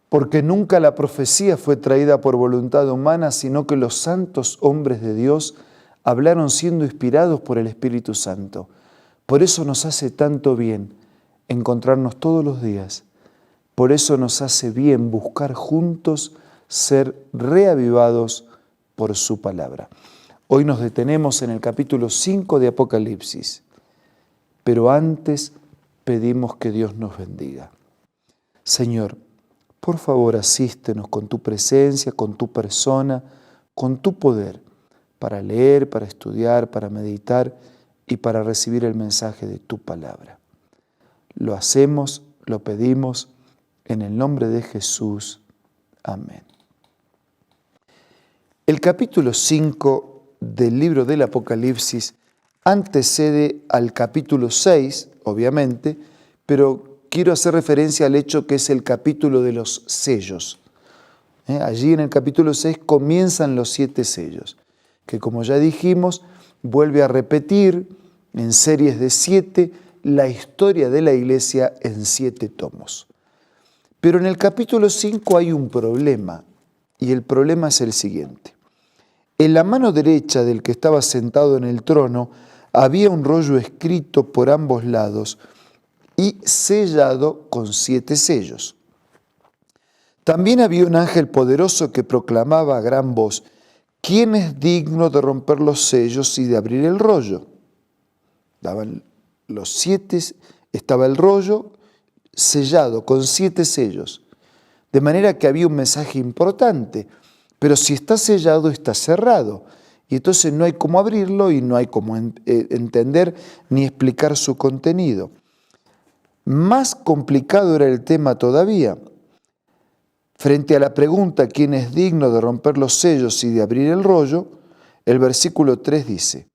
porque nunca la profecía fue traída por voluntad humana, sino que los santos hombres de Dios hablaron siendo inspirados por el Espíritu Santo. Por eso nos hace tanto bien encontrarnos todos los días. Por eso nos hace bien buscar juntos ser reavivados por su palabra. Hoy nos detenemos en el capítulo 5 de Apocalipsis, pero antes pedimos que Dios nos bendiga. Señor, por favor, asístenos con tu presencia, con tu persona, con tu poder, para leer, para estudiar, para meditar y para recibir el mensaje de tu palabra. Lo hacemos, lo pedimos, en el nombre de Jesús. Amén. El capítulo 5 del libro del Apocalipsis antecede al capítulo 6, obviamente, pero quiero hacer referencia al hecho que es el capítulo de los sellos. Allí en el capítulo 6 comienzan los 7 sellos, que como ya dijimos, vuelve a repetir en series de 7 la historia de la iglesia en 7 tomos. Pero en el capítulo 5 hay un problema, y el problema es el siguiente. En la mano derecha del que estaba sentado en el trono había un rollo escrito por ambos lados y sellado con 7 sellos. También había un ángel poderoso que proclamaba a gran voz: ¿quién es digno de romper los sellos y de abrir el rollo? Daban los 7, estaba el rollo sellado con 7 sellos. De manera que había un mensaje importante, pero si está sellado, está cerrado. Y entonces no hay cómo abrirlo y no hay cómo entender ni explicar su contenido. Más complicado era el tema todavía. Frente a la pregunta ¿quién es digno de romper los sellos y de abrir el rollo?, el versículo 3 dice: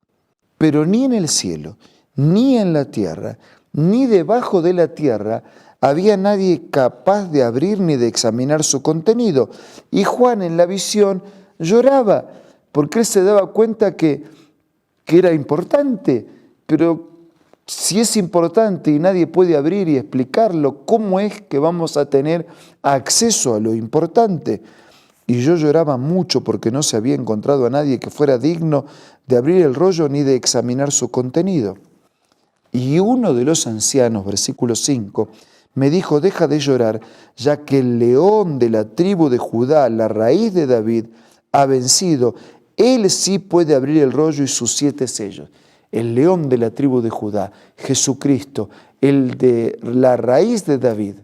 pero ni en el cielo, ni en la tierra, ni debajo de la tierra había nadie capaz de abrir ni de examinar su contenido. Y Juan en la visión lloraba, porque él se daba cuenta que era importante, pero si es importante y nadie puede abrir y explicarlo, ¿cómo es que vamos a tener acceso a lo importante? Y yo lloraba mucho porque no se había encontrado a nadie que fuera digno de abrir el rollo ni de examinar su contenido. Y uno de los ancianos, versículo 5, me dijo: deja de llorar, ya que el león de la tribu de Judá, la raíz de David, ha vencido. Él sí puede abrir el rollo y sus 7 sellos. El león de la tribu de Judá, Jesucristo, el de la raíz de David,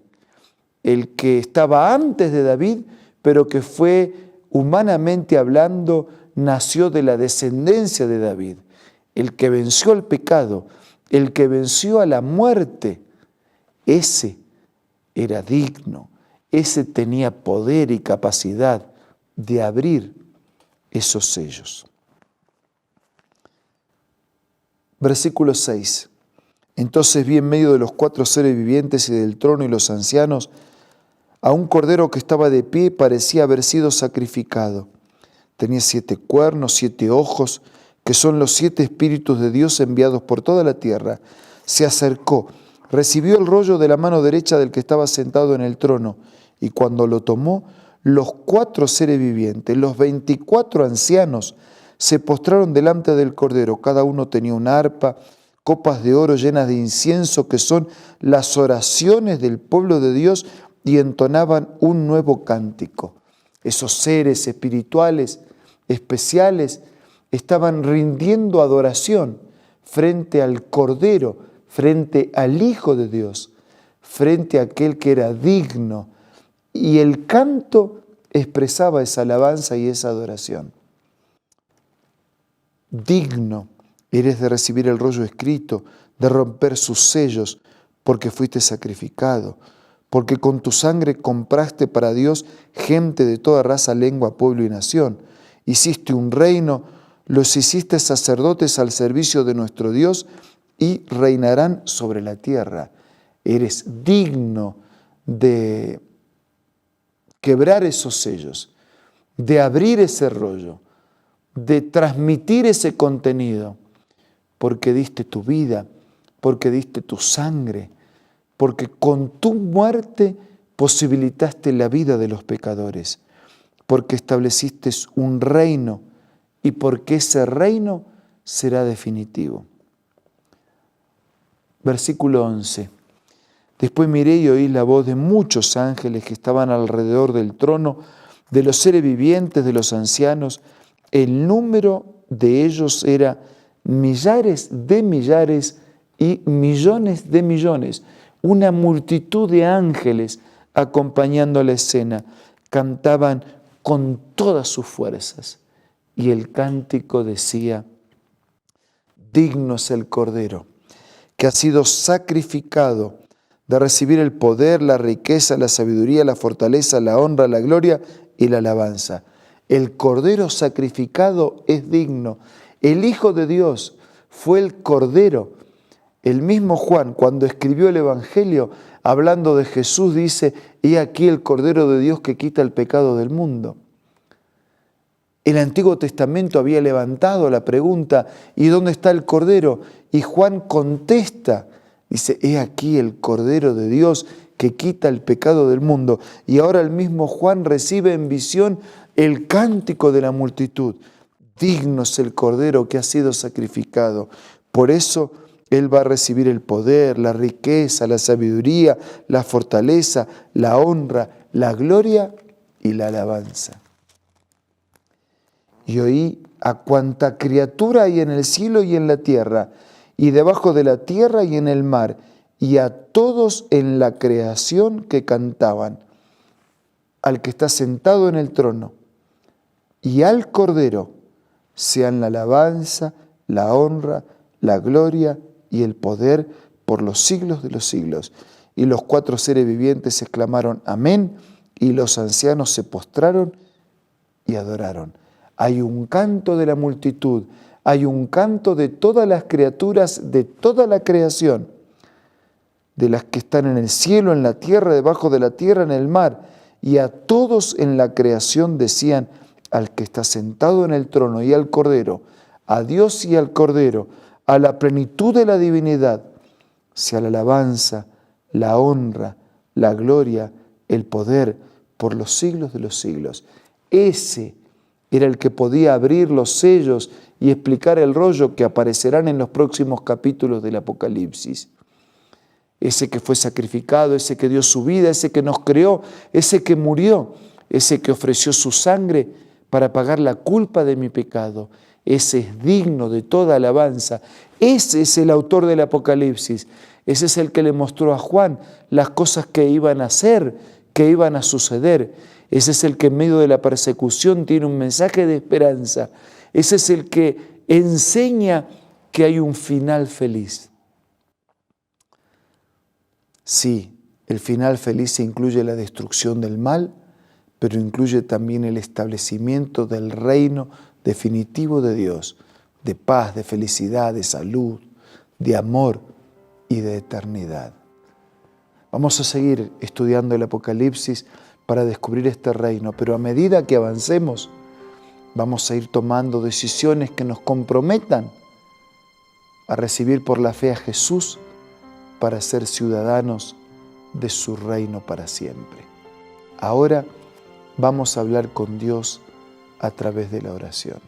el que estaba antes de David, pero que fue, humanamente hablando, nació de la descendencia de David, el que venció al pecado, el que venció a la muerte. Ese era digno, ese tenía poder y capacidad de abrir esos sellos. Versículo 6. Entonces vi en medio de los 4 seres vivientes y del trono y los ancianos a un cordero que estaba de pie y parecía haber sido sacrificado. Tenía 7 cuernos, 7 ojos, que son los 7 espíritus de Dios enviados por toda la tierra. Se acercó, recibió el rollo de la mano derecha del que estaba sentado en el trono, y cuando lo tomó, los 4 seres vivientes, los 24 ancianos, se postraron delante del Cordero. Cada uno tenía una arpa, copas de oro llenas de incienso, que son las oraciones del pueblo de Dios, y entonaban un nuevo cántico. Esos seres espirituales, especiales, estaban rindiendo adoración frente al Cordero, frente al Hijo de Dios, frente a aquel que era digno. Y el canto expresaba esa alabanza y esa adoración. Digno eres de recibir el rollo escrito, de romper sus sellos, porque fuiste sacrificado, porque con tu sangre compraste para Dios gente de toda raza, lengua, pueblo y nación. Hiciste un reino, los hiciste sacerdotes al servicio de nuestro Dios y reinarán sobre la tierra. Eres digno de quebrar esos sellos, de abrir ese rollo, de transmitir ese contenido, porque diste tu vida, porque diste tu sangre, porque con tu muerte posibilitaste la vida de los pecadores, porque estableciste un reino y porque ese reino será definitivo. Versículo 11. Después miré y oí la voz de muchos ángeles que estaban alrededor del trono, de los seres vivientes, de los ancianos. El número de ellos era millares de millares y millones de millones. Una multitud de ángeles acompañando la escena. Cantaban con todas sus fuerzas. Y el cántico decía: digno es el Cordero, que ha sido sacrificado, de recibir el poder, la riqueza, la sabiduría, la fortaleza, la honra, la gloria y la alabanza. El Cordero sacrificado es digno. El Hijo de Dios fue el Cordero. El mismo Juan, cuando escribió el Evangelio, hablando de Jesús, dice: he aquí el Cordero de Dios que quita el pecado del mundo. El Antiguo Testamento había levantado la pregunta: ¿y dónde está el Cordero? Y Juan contesta, dice: he aquí el Cordero de Dios que quita el pecado del mundo. Y ahora el mismo Juan recibe en visión el cántico de la multitud: digno es el Cordero que ha sido sacrificado. Por eso Él va a recibir el poder, la riqueza, la sabiduría, la fortaleza, la honra, la gloria y la alabanza. Y oí a cuanta criatura hay en el cielo y en la tierra, y debajo de la tierra y en el mar, y a todos en la creación que cantaban: al que está sentado en el trono y al Cordero sean la alabanza, la honra, la gloria y el poder por los siglos de los siglos. Y los 4 seres vivientes exclamaron: amén, y los ancianos se postraron y adoraron. Hay un canto de la multitud, hay un canto de todas las criaturas, de toda la creación, de las que están en el cielo, en la tierra, debajo de la tierra, en el mar. Y a todos en la creación decían: al que está sentado en el trono y al Cordero, a Dios y al Cordero, a la plenitud de la divinidad, sea la alabanza, la honra, la gloria, el poder por los siglos de los siglos. Ese era el que podía abrir los sellos y explicar el rollo que aparecerán en los próximos capítulos del Apocalipsis. Ese que fue sacrificado, ese que dio su vida, ese que nos creó, ese que murió, ese que ofreció su sangre para pagar la culpa de mi pecado. Ese es digno de toda alabanza. Ese es el autor del Apocalipsis. Ese es el que le mostró a Juan las cosas que iban a hacer, que iban a suceder. Ese es el que en medio de la persecución tiene un mensaje de esperanza. Ese es el que enseña que hay un final feliz. Sí, el final feliz incluye la destrucción del mal, pero incluye también el establecimiento del reino definitivo de Dios, de paz, de felicidad, de salud, de amor y de eternidad. Vamos a seguir estudiando el Apocalipsis para descubrir este reino, pero a medida que avancemos, vamos a ir tomando decisiones que nos comprometan a recibir por la fe a Jesús para ser ciudadanos de su reino para siempre. Ahora vamos a hablar con Dios a través de la oración.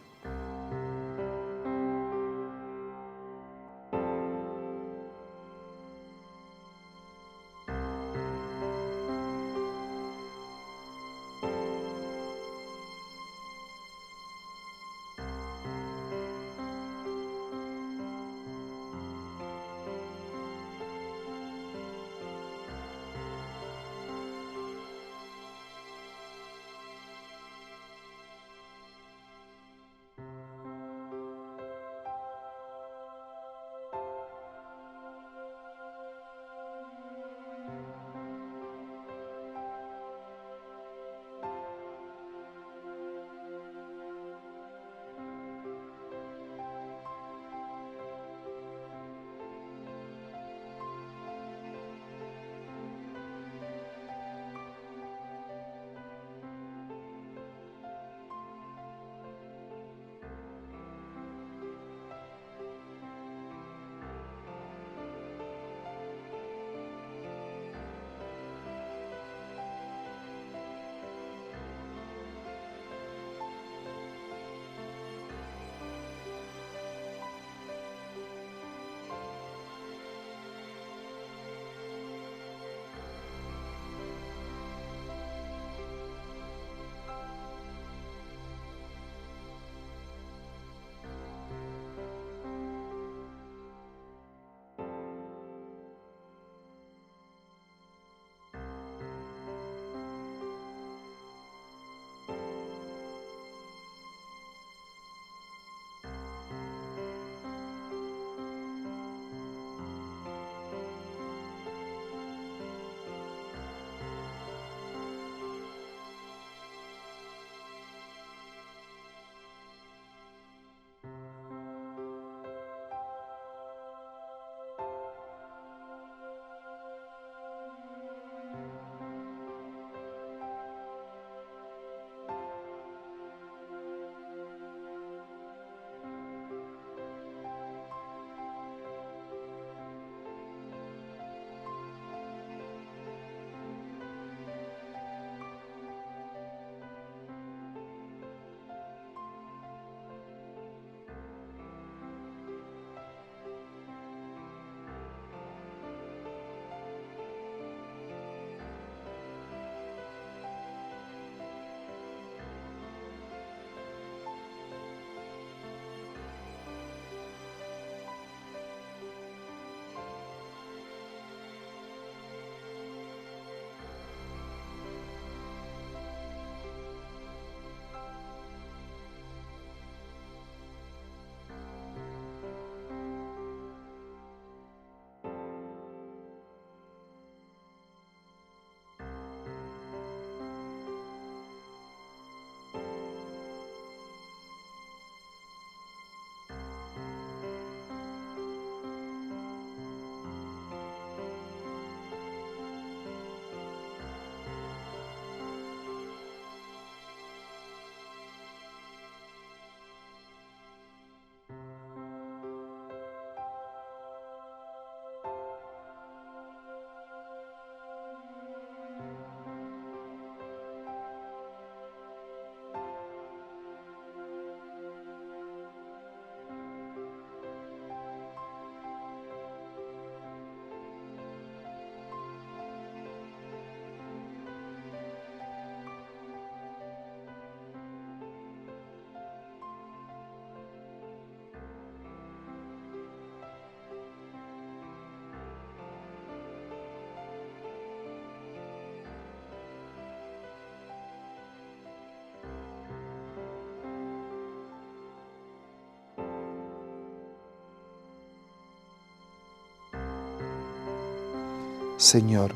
Señor,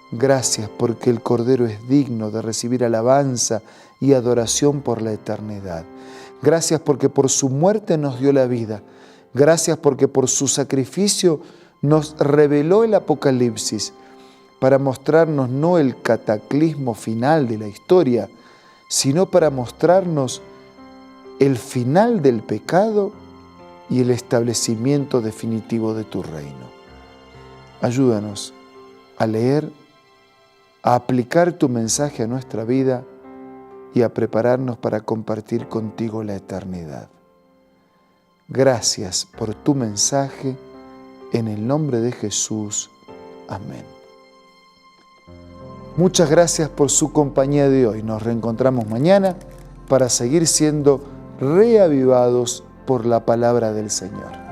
gracias porque el Cordero es digno de recibir alabanza y adoración por la eternidad. Gracias porque por su muerte nos dio la vida. Gracias porque por su sacrificio nos reveló el Apocalipsis para mostrarnos no el cataclismo final de la historia, sino para mostrarnos el final del pecado y el establecimiento definitivo de tu reino. Ayúdanos a leer, a aplicar tu mensaje a nuestra vida y a prepararnos para compartir contigo la eternidad. Gracias por tu mensaje, en el nombre de Jesús. Amén. Muchas gracias por su compañía de hoy. Nos reencontramos mañana para seguir siendo reavivados por la palabra del Señor.